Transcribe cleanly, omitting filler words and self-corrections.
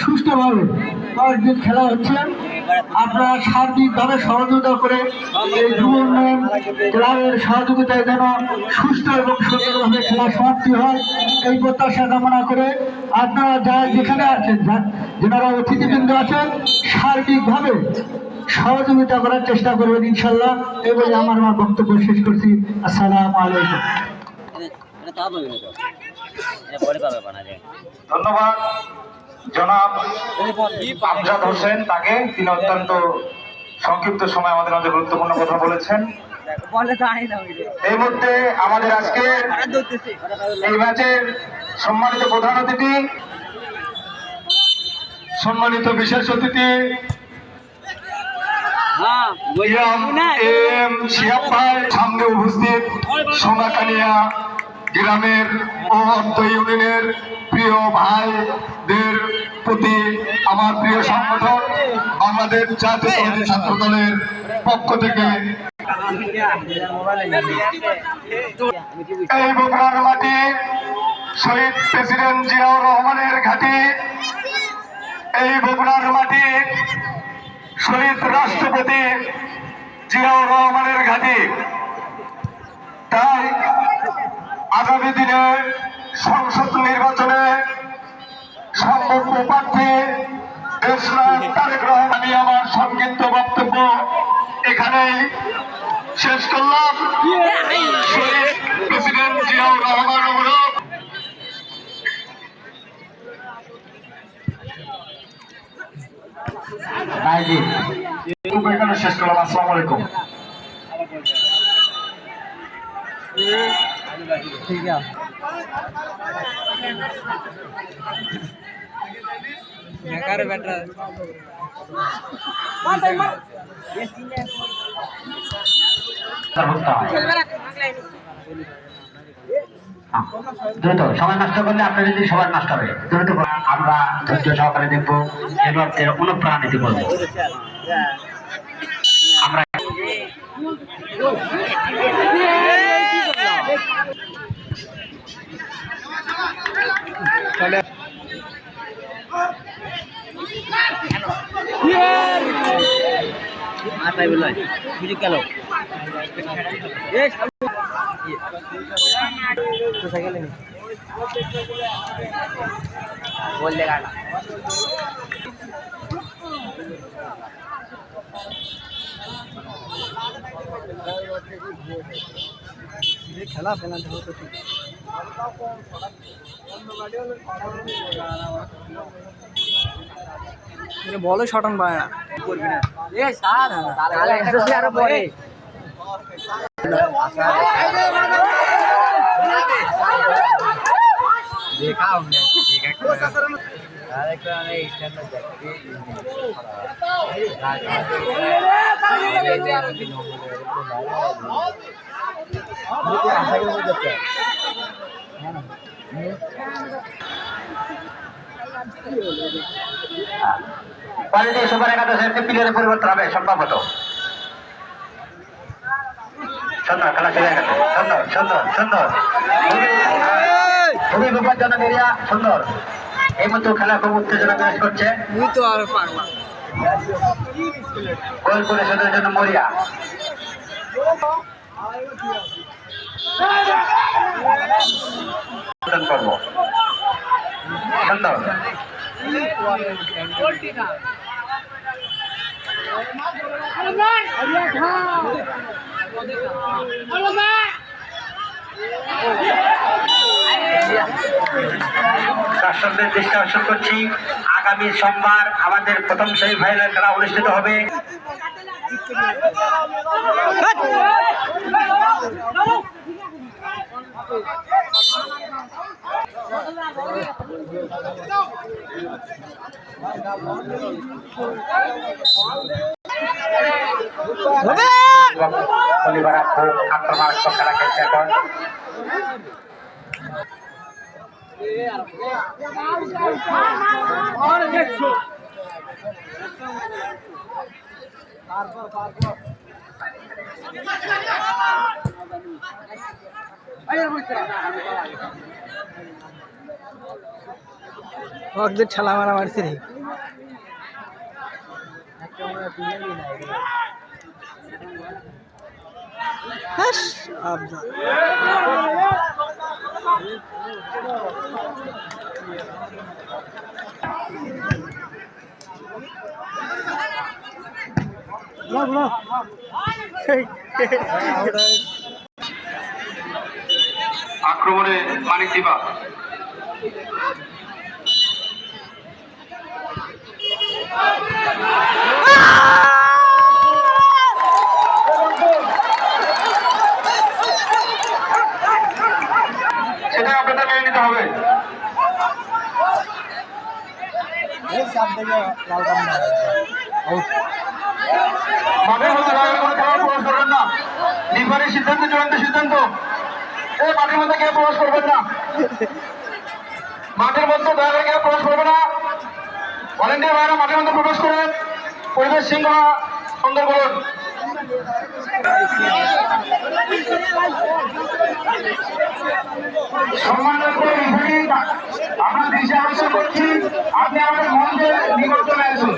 সুষ্ঠুভাবে কয়েকদিন খেলা হচ্ছে। আপনারা সার্বিকভাবে সহযোগিতা করে এই যুব উন্নয়ন ক্লাবের সহযোগিতায় যেন সুষ্ঠু এবং সুন্দরভাবে খেলা সমাপ্তি হয় এই প্রত্যাশা কামনা করে আপনারা যারা যেখানে আছেন, যারা অতিথিবৃন্দ আছেন, সার্বিকভাবে সহযোগিতা করার চেষ্টা করবেন ইনশাল্লাহ। এই বলে আমার বক্তব্য শেষ করছি। আসসালামু আলাইকুম। ধন্যবাদ জনাব আমজাদ হোসেন তাকে, তিনি অত্যন্ত সংক্ষিপ্ত সময় আমাদের মাঝে গুরুত্বপূর্ণ কথা বলেছেন। এই মধ্যে আমাদের আজকে এই ম্যাচের সম্মানিত প্রধান অতিথি, সম্মানিত বিশেষ অতিথি সামনে উপস্থিত সোনাকানিয়া গ্রামের ও অন্ত ইউনিয়নের প্রিয় ভাইদের প্রতি আমার প্রিয় সংগঠন বাংলাদেশ জাতীয় ছাত্র দলের পক্ষ থেকে এই বগুড়ার মাটি শহীদ প্রেসিডেন্ট জিয়াউর রহমানের ঘাঁটি, এই বগুড়ার মাটি শহীদ রাষ্ট্রপতি জিয়াউর রহমানের ঘাঁটি। তাই আগামী দিনে সংসদ নির্বাচনে সম্ভাব্য প্রার্থী দেশনায়ক তারেক রহমান, আমি আমার সংক্ষিপ্ত বক্তব্য এখানেই শেষ করলাম। শহীদ প্রেসিডেন্ট জিয়াউর রহমান অনুরোধ। এখানে শেষ করলাম। আসসালামু আলাইকুম। ठीक है बेकार बैठा দ্রুত সময় নষ্ট করলে আপনার যদি সবার নষ্ট হবে, দ্রুত আমরা ধৈর্য সহকারে দেখবো এবং এর অনুপ্রাণিত করবো। আমরা बोल देगा খেলা ফেলা বলো শটন পায় না করবি না আরো পরে देखा हमने কোয়ালিটি সুপার একাদশের প্লেয়ারের পরিবর্তন হবে সম্ভবত। সুন্দর খেলা চলে গেছে, সুন্দর সুন্দর সুন্দর, খুবই বিপজ্জনক এরিয়া, সুন্দর। এই মতো খেলা খুব উত্তেজনা বিরাজ করছে। গোল পরিশোধের জন্য মরিয়া করবো, সুন্দর দর্শকদের দৃষ্টি আকর্ষণ করছি, আগামী সোমবার আমাদের প্রথম সেমিফাইনাল খেলা অনুষ্ঠিত হবে। আক্রমণাত্মক খেলা খেলছে এখন। ওদের ঠেলা মারা মারছে রে হাস আবজা আক্রমণে মানিক দিবা সেটা আপনাদের মেনে নিতে হবে। মাঠের মধ্যে দয়া করে খেলা প্রবেশ করবেন না। রিফারির সিদ্ধান্ত চূড়ান্ত সিদ্ধান্ত। এই মাঠের মধ্যে কেউ প্রবেশ করবেন না। মাঠের মধ্যে দয়া করে কেউ প্রবেশ করবে না। ভলেন্টিয়ার ভাইরা মাঠের মধ্যে প্রবেশ করেন, পরিবেশ শৃঙ্খলা সুন্দর করুন। সম্মানিত রিফারি, আমরা দৃষ্টি আকর্ষণ করছি, আপনি আমাদের মঞ্চের নিকট চলে আসুন।